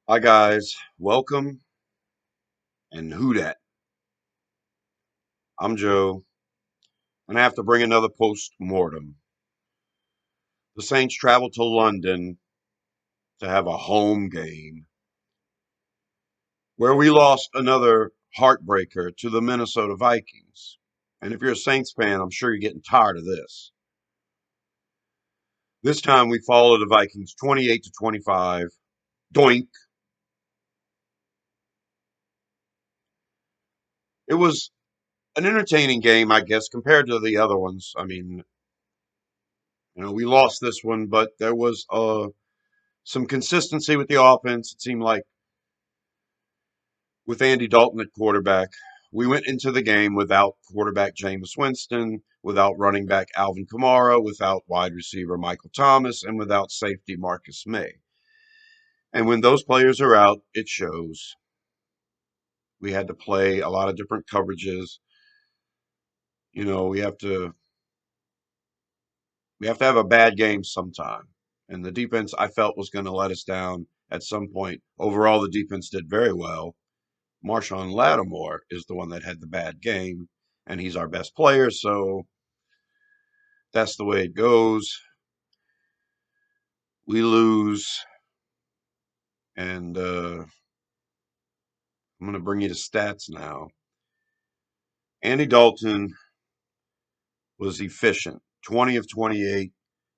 Hi guys, welcome and who dat? I'm Joe, and I have to bring another post-mortem. The Saints traveled to London to have a home game where we lost another heartbreaker to the Minnesota Vikings. And if you're a Saints fan, I'm sure you're getting tired of this. This time we followed the Vikings 28 to 25. Doink. It was an entertaining game, I guess, compared to the other ones. I mean, we lost this one, but there was some consistency with the offense. It seemed like with Andy Dalton at quarterback, we went into the game without quarterback Jameis Winston, without running back Alvin Kamara, without wide receiver Michael Thomas, and without safety Marcus May. And when those players are out, it shows. We had to play a lot of different coverages. You know, we have to have a bad game sometime. And the defense I felt was going to let us down at some point. Overall, the defense did very well. Marshawn Lattimore is the one that had the bad game, and he's our best player, so that's the way it goes. We lose, and I'm going to bring you the stats now. Andy Dalton was efficient 20 of 28,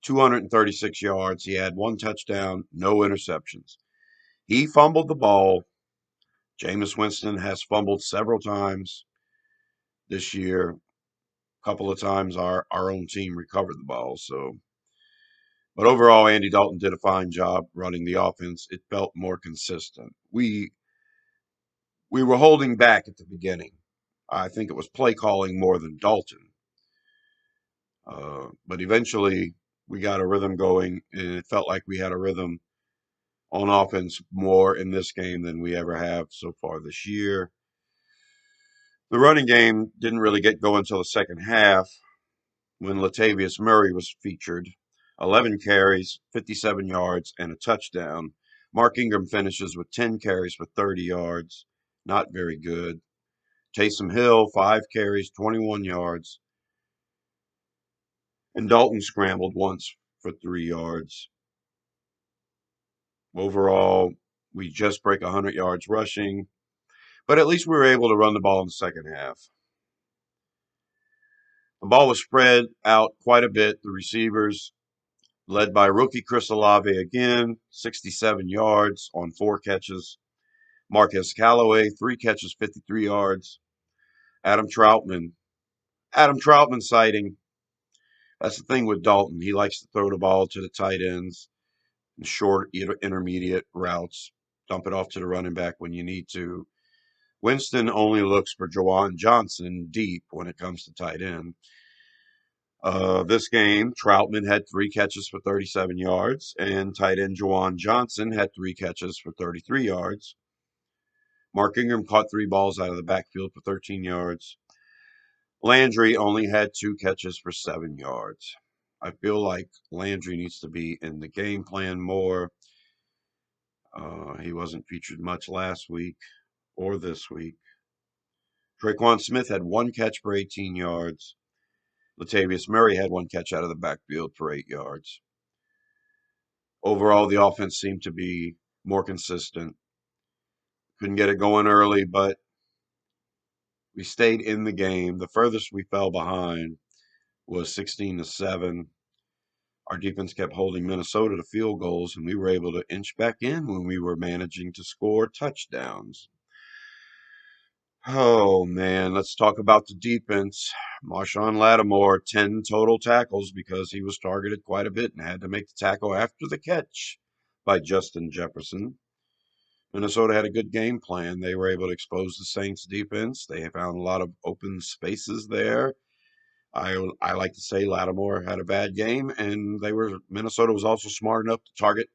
236 yards. He had one touchdown, no interceptions. He fumbled the ball. Jameis Winston has fumbled several times this year. A couple of times our own team recovered the ball, so but overall, Andy Dalton did a fine job running the offense. It felt more consistent. We were holding back at the beginning. I think it was play calling more than Dalton. But eventually, we got a rhythm going, and it felt like we had a rhythm on offense more in this game than we ever have so far this year. The running game didn't really get going until the second half when Latavius Murray was featured. 11 carries, 57 yards, and a touchdown. Mark Ingram finishes with 10 carries for 30 yards. Not very good. Taysom Hill, 5 carries, 21 yards. And Dalton scrambled once for 3 yards. Overall, we just break 100 yards rushing, but at least we were able to run the ball in the second half. The ball was spread out quite a bit. The receivers, led by rookie Chris Olave again, 67 yards on 4 catches. Marquez Callaway, 3 catches, 53 yards. Adam Troutman. Adam Troutman sighting. That's the thing with Dalton. He likes to throw the ball to the tight ends and short intermediate routes. Dump it off to the running back when you need to. Winston only looks for Jawan Johnson deep when it comes to tight end. This game, Troutman had 3 catches for 37 yards, and tight end Jawan Johnson had 3 catches for 33 yards. Mark Ingram caught 3 balls out of the backfield for 13 yards. Landry only had 2 catches for 7 yards. I feel like Landry needs to be in the game plan more. He wasn't featured much last week or this week. Traquan Smith had 1 catch for 18 yards. Latavius Murray had 1 catch out of the backfield for 8 yards. Overall, the offense seemed to be more consistent. Couldn't get it going early, but we stayed in the game. The furthest we fell behind was 16-7. Our defense kept holding Minnesota to field goals, and we were able to inch back in when we were managing to score touchdowns. Oh man, let's talk about the defense. Marshawn Lattimore, 10 total tackles because he was targeted quite a bit and had to make the tackle after the catch by Justin Jefferson. Minnesota had a good game plan. They were able to expose the Saints defense. They found a lot of open spaces there. I like to say Lattimore had a bad game, and Minnesota was also smart enough to target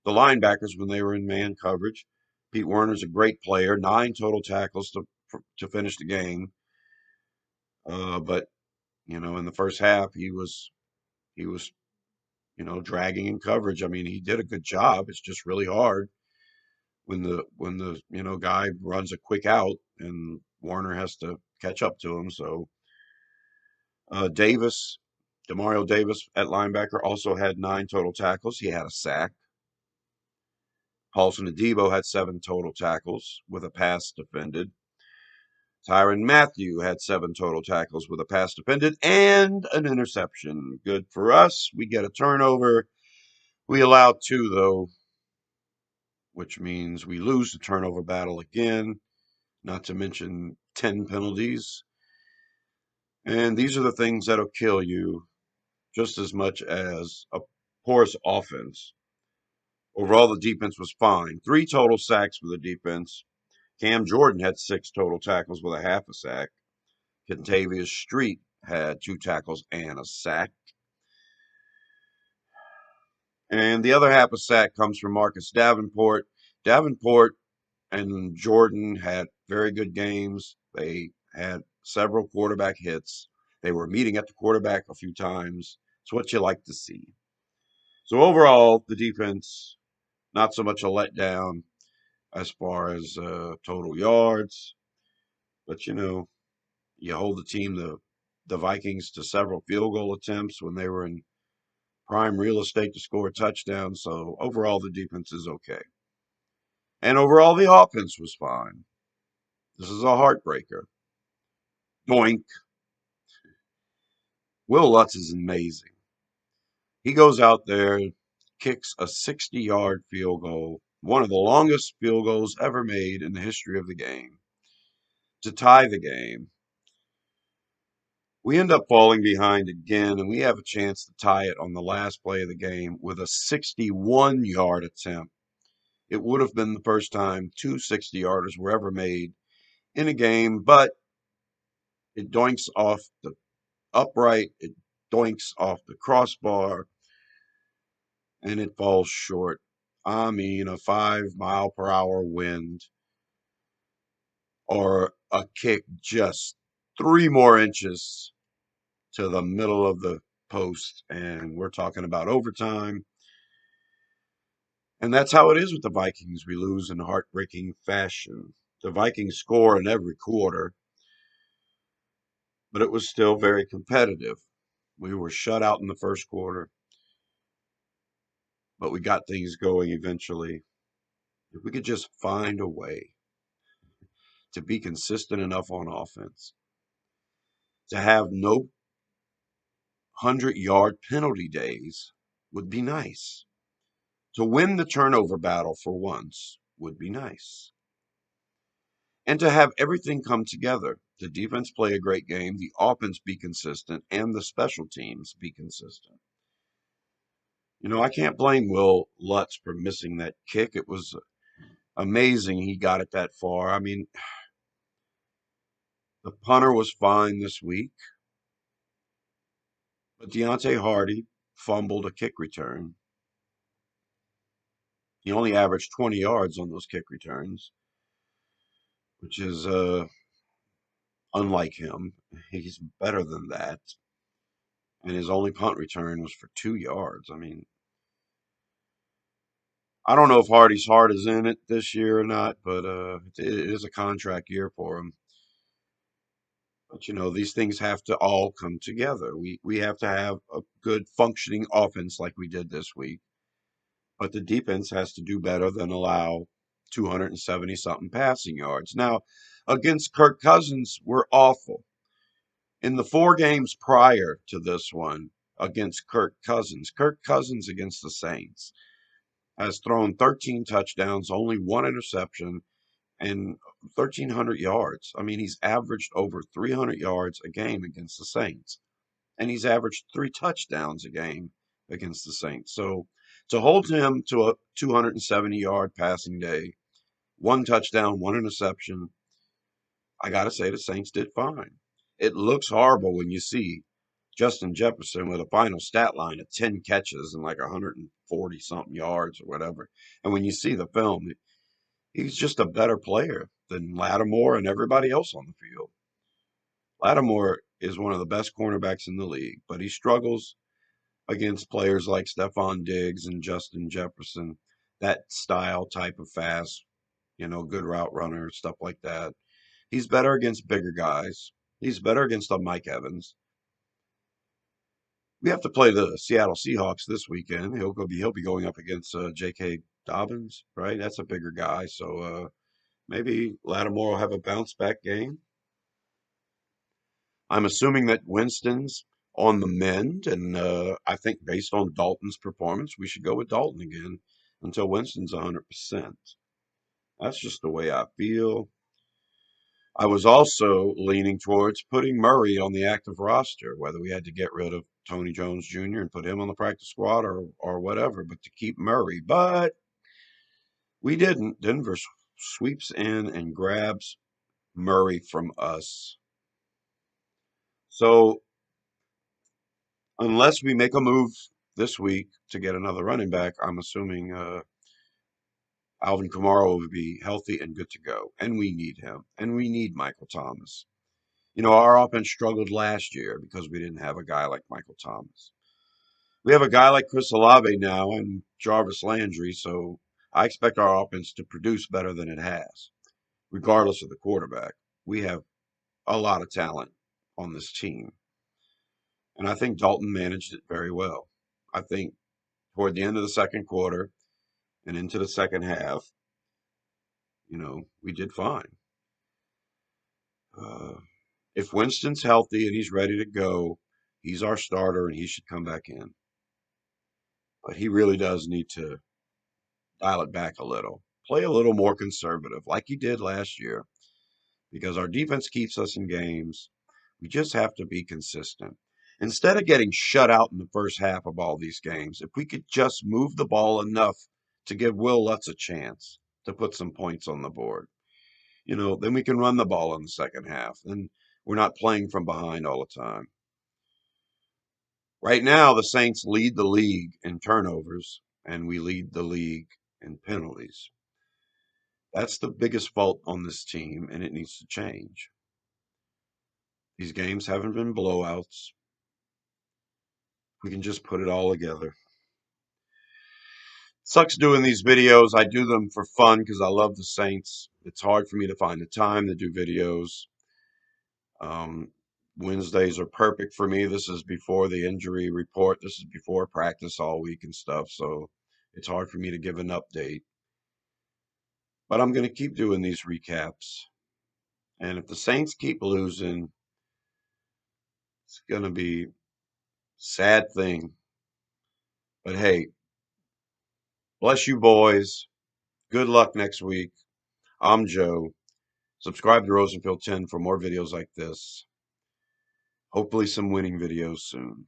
the linebackers when they were in man coverage. Pete Werner's a great player, 9 total tackles to finish the game. But in the first half, he was dragging in coverage. I mean, he did a good job. It's just really hard when the guy runs a quick out and Werner has to catch up to him. So Davis, Demario Davis at linebacker also had 9 total tackles. He had a sack. Paulson Adebo had 7 total tackles with a pass defended. Tyrann Mathieu had 7 total tackles with a pass defended and an interception. Good for us. We get a turnover. We allowed 2 though, which means we lose the turnover battle again, not to mention 10 penalties. And these are the things that'll kill you just as much as a porous offense. Overall, the defense was fine. 3 total sacks for the defense. Cam Jordan had 6 total tackles with a half a sack. Kentavious Street had 2 tackles and a sack. And the other half a sack comes from Marcus Davenport. Davenport and Jordan had very good games. They had several quarterback hits. They were meeting at the quarterback a few times. It's what you like to see. So overall, the defense, not so much a letdown as far as total yards, but you hold the Vikings to several field goal attempts when they were in prime real estate to score a touchdown. So overall, the defense is okay. And overall, the offense was fine. This is a heartbreaker. Doink. Will Lutz is amazing. He goes out there, kicks a 60-yard field goal, one of the longest field goals ever made in the history of the game, to tie the game. We end up falling behind again, and we have a chance to tie it on the last play of the game with a 61-yard attempt. It would have been the first time 2 60-yarders were ever made in a game, but it doinks off the upright, it doinks off the crossbar, and it falls short. I mean, a 5-mile-per-hour wind or a kick just 3 more inches to the middle of the post, and we're talking about overtime. And that's how it is with the Vikings. We lose in heartbreaking fashion. The Vikings score in every quarter, but it was still very competitive. We were shut out in the first quarter, but we got things going eventually. If we could just find a way to be consistent enough on offense, to have no 100-yard penalty days would be nice. To win the turnover battle for once would be nice. And to have everything come together. The defense play a great game, the offense be consistent, and the special teams be consistent. I can't blame Will Lutz for missing that kick. It was amazing he got it that far. I mean, the punter was fine this week, but Deontay Hardy fumbled a kick return. He only averaged 20 yards on those kick returns, which is unlike him. He's better than that. And his only punt return was for 2 yards. I mean, I don't know if Hardy's heart is in it this year or not, but it is a contract year for him. But these things have to all come together. We have to have a good functioning offense like we did this week. But the defense has to do better than allow 270 something passing yards. Now, against Kirk Cousins, we're awful. In the 4 games prior to this one against Kirk Cousins against the Saints has thrown 13 touchdowns, only 1 interception, and 1,300 yards. I mean, he's averaged over 300 yards a game against the Saints, and he's averaged 3 touchdowns a game against the Saints. So to hold him to a 270-yard passing day, 1 touchdown, 1 interception, I got to say the Saints did fine. It looks horrible when you see Justin Jefferson with a final stat line of 10 catches and like 140 something yards or whatever. And when you see the film, he's just a better player than Lattimore and everybody else on the field. Lattimore is one of the best cornerbacks in the league, but he struggles against players like Stephon Diggs and Justin Jefferson, that style type of fast good route runner, stuff like that. He's better against bigger guys. He's better against Mike Evans. We have to play the Seattle Seahawks this weekend. He'll be going up against J.K. Dobbins, right? That's a bigger guy, so maybe Lattimore will have a bounce back game. I'm assuming that Winston's on the mend, and I think based on Dalton's performance, we should go with Dalton again until Winston's 100%. That's just the way I feel. I was also leaning towards putting Murray on the active roster, whether we had to get rid of Tony Jones Jr. and put him on the practice squad or whatever, but to keep Murray. But we didn't. Denver sweeps in and grabs Murray from us. So unless we make a move this week to get another running back, I'm assuming Alvin Kamara will be healthy and good to go. And we need him. And we need Michael Thomas. Our offense struggled last year because we didn't have a guy like Michael Thomas. We have a guy like Chris Olave now and Jarvis Landry, so I expect our offense to produce better than it has, regardless of the quarterback. We have a lot of talent on this team, and I think Dalton managed it very well. I think toward the end of the second quarter and into the second half, we did fine. If Winston's healthy and he's ready to go, he's our starter and he should come back in. But he really does need to dial it back a little. Play a little more conservative, like he did last year, because our defense keeps us in games. We just have to be consistent. Instead of getting shut out in the first half of all these games, if we could just move the ball enough to give Will Lutz a chance to put some points on the board, then we can run the ball in the second half. And we're not playing from behind all the time. Right now, the Saints lead the league in turnovers, and we lead the league in penalties. That's the biggest fault on this team, and it needs to change. These games haven't been blowouts. We can just put it all together. Sucks doing these videos. I do them for fun because I love the Saints. It's hard for me to find the time to do videos. Wednesdays are perfect for me. This is before the injury report. This is before practice all week and stuff. So it's hard for me to give an update. But I'm going to keep doing these recaps. And if the Saints keep losing, it's going to be a sad thing. But hey, bless you boys. Good luck next week. I'm Joe. Subscribe to Rosenfield 10 for more videos like this. Hopefully some winning videos soon.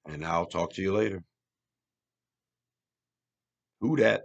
And I'll talk to you later. Who dat?